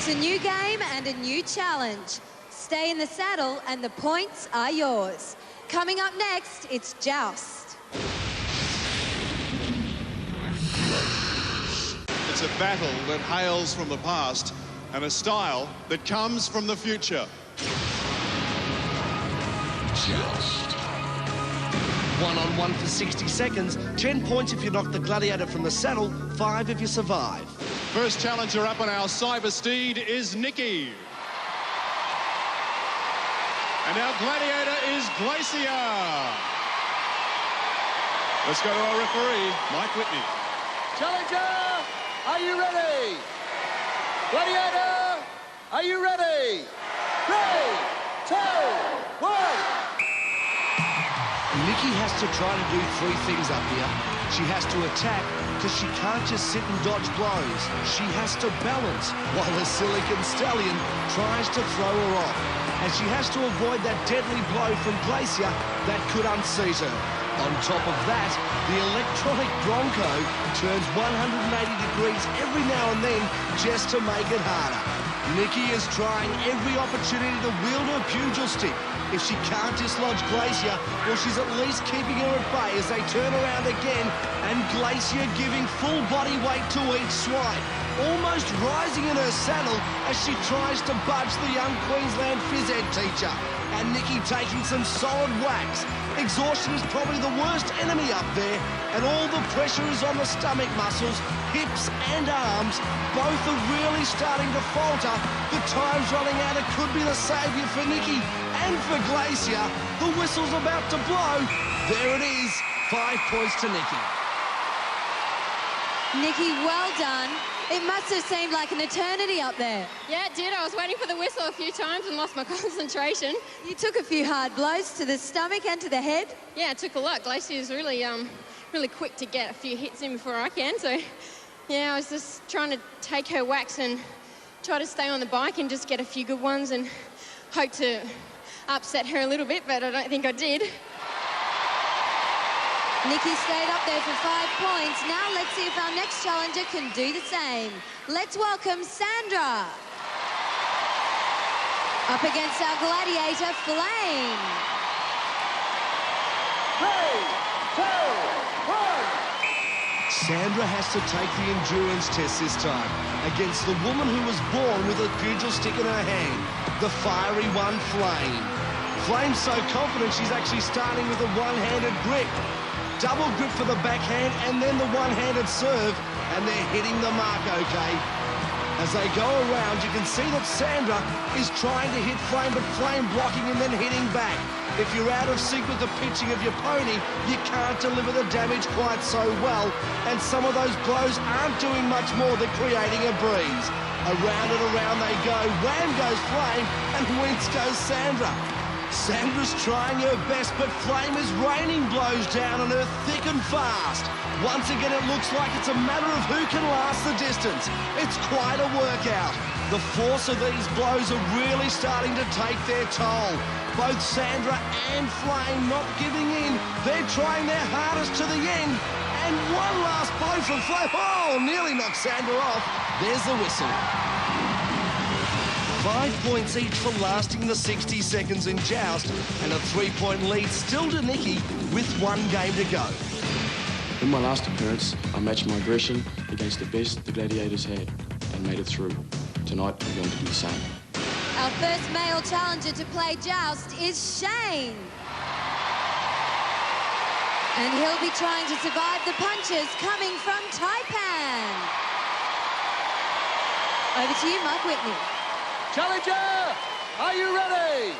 It's a new game and a new challenge. Stay in the saddle and the points are yours. Coming up next, it's Joust. It's a battle that hails from the past and a style that comes from the future. Joust. One-on-one for 60 seconds. 10 points if you knock the gladiator from the saddle, 5 if you survive. First challenger up on our cyber steed is Nicki. And our gladiator is GLACIER. Let's go to our referee, Mike Whitney. Challenger, are you ready? Gladiator, are you ready? 3, 2, 1. Nicki has to try to do 3 things up here. She has to attack, because she can't just sit and dodge blows. She has to balance, while the silicon stallion tries to throw her off. And she has to avoid that deadly blow from GLACIER that could unseat her. On top of that, the electronic Bronco turns 180 degrees every now and then just to make it harder. Nicki is trying every opportunity to wield her pugil stick. If she can't dislodge GLACIER, well, she's at least keeping her at bay as they turn around again, and GLACIER giving full body weight to each swipe, almost rising in her saddle as she tries to budge the young Queensland phys ed teacher. And Nicki taking some solid whacks. Exhaustion is probably the worst enemy up there, and all the pressure is on the stomach muscles, hips and arms. Both are really starting to falter. The time's running out. It could be the saviour for Nicki and for GLACIER. The whistle's about to blow. There it is, 5 points to Nicki. Nicki, well done. It must have seemed like an eternity up there. Yeah, it did. I was waiting for the whistle a few times and lost my concentration. You took a few hard blows to the stomach and to the head. Yeah, it took a lot. GLACIER's really, really quick to get a few hits in before I can. So, yeah, I was just trying to take her whacks and try to stay on the bike and just get a few good ones and hope to upset her a little bit, but I don't think I did. Nicki stayed up there for 5 points. Now let's see if our next challenger can do the same. Let's welcome Sandra. Up against our gladiator, Flame. 3, 2, 1. Sandra has to take the endurance test this time against the woman who was born with a pugil stick in her hand, the fiery one, Flame. Flame's so confident she's actually starting with a one-handed grip. Double grip for the backhand and then the one-handed serve, and they're hitting the mark okay. As they go around, you can see that Sandra is trying to hit Flame, but Flame blocking and then hitting back. If you're out of sync with the pitching of your pony, you can't deliver the damage quite so well, and some of those blows aren't doing much more than creating a breeze. Around and around they go. Wham goes Flame, and winks goes Sandra. Sandra's trying her best, but Flame is raining blows down on her thick and fast. Once again, it looks like it's a matter of who can last the distance. It's quite a workout. The force of these blows are really starting to take their toll. Both Sandra and Flame not giving in. They're trying their hardest to the end. And one last blow from Flame. Oh, nearly knocked Sandra off. There's the whistle. 5 points each for lasting the 60 seconds in Joust, and a 3-point lead still to Nicki with 1 game to go. In my last appearance, I matched my aggression against the best the Gladiators had and made it through. Tonight, I'm going to do the same. Our first male challenger to play Joust is Shane. And he'll be trying to survive the punches coming from TAIPAN. Over to you, Mike Whitney. Challenger, are you ready?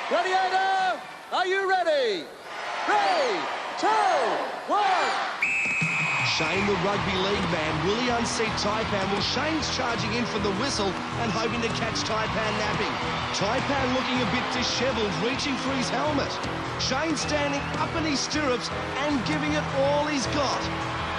Gladiator, are you ready? 3, 2, 1. Shane, the rugby league man, will he unseat TAIPAN? Well, Shane's charging in for the whistle and hoping to catch TAIPAN napping. TAIPAN looking a bit dishevelled, reaching for his helmet. Shane standing up in his stirrups and giving it all he's got.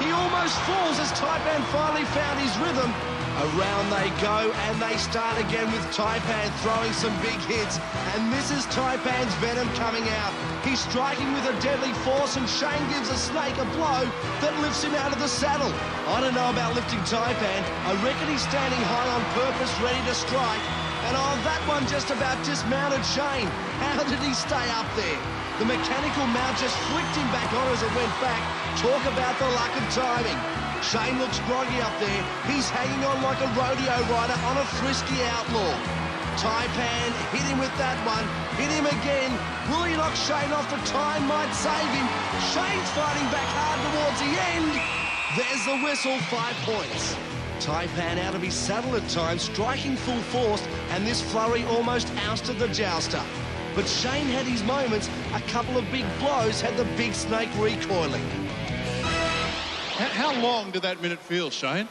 He almost falls as TAIPAN finally found his rhythm. Around they go, and they start again with TAIPAN throwing some big hits. And this is TAIPAN's venom coming out. He's striking with a deadly force, and Shane gives a snake a blow that lifts him out of the saddle. I don't know about lifting TAIPAN. I reckon he's standing high on purpose, ready to strike. And oh, that one just about dismounted Shane. How did he stay up there? The mechanical mount just flicked him back on as it went back. Talk about the luck of timing. Shane looks groggy up there. He's hanging on like a rodeo rider on a frisky outlaw. TAIPAN hit him with that one. Hit him again. Will he knock Shane off? The time might save him. Shane's fighting back hard towards the end. There's the whistle, 5 points. TAIPAN out of his saddle at times, striking full force, and this flurry almost ousted the jouster. But Shane had his moments. A couple of big blows had the big snake recoiling. How long did that minute feel, Shane?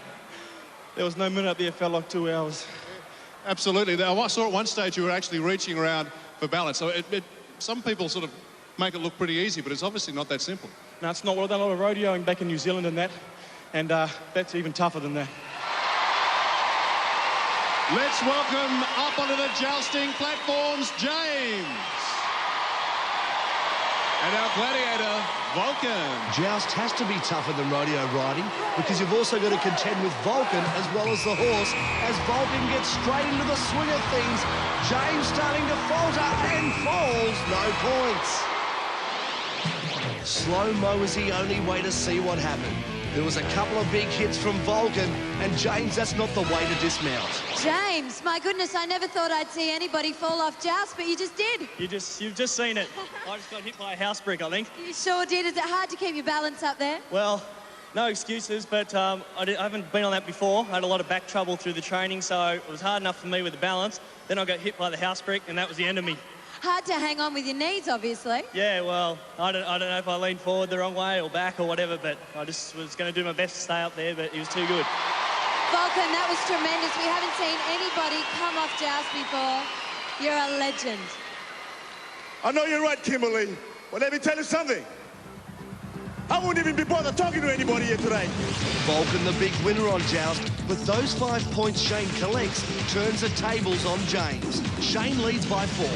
There was no minute up there, it felt like 2 hours. Absolutely. I saw at one stage you were actually reaching around for balance. So some people sort of make it look pretty easy, but it's obviously not that simple. No, it's not. Well, I've done a lot of rodeoing back in New Zealand and that, and that's even tougher than that. Let's welcome up onto the jousting platforms, James. And our gladiator, VULCAN. Joust has to be tougher than rodeo riding because you've also got to contend with VULCAN as well as the horse. As VULCAN gets straight into the swing of things, James starting to falter and falls. No points. Slow-mo is the only way to see what happened. There was a couple of big hits from VULCAN, and James, that's not the way to dismount. James, my goodness, I never thought I'd see anybody fall off joust, but you just did. You've just seen it. I just got hit by a house brick, I think. You sure did. Is it hard to keep your balance up there? Well, no excuses, but I haven't been on that before. I had a lot of back trouble through the training, so it was hard enough for me with the balance. Then I got hit by the house brick, and that was the end of me. Hard to hang on with your knees, obviously. Yeah, well, I don't know if I leaned forward the wrong way or back or whatever, but I just was going to do my best to stay up there, but he was too good. VULCAN, that was tremendous. We haven't seen anybody come off joust before. You're a legend. I know you're right, Kimberly, but let me tell you something. I wouldn't even be bothered talking to anybody here today. VULCAN the big winner on joust, but those 5 points Shane collects turns the tables on James. Shane leads by 4.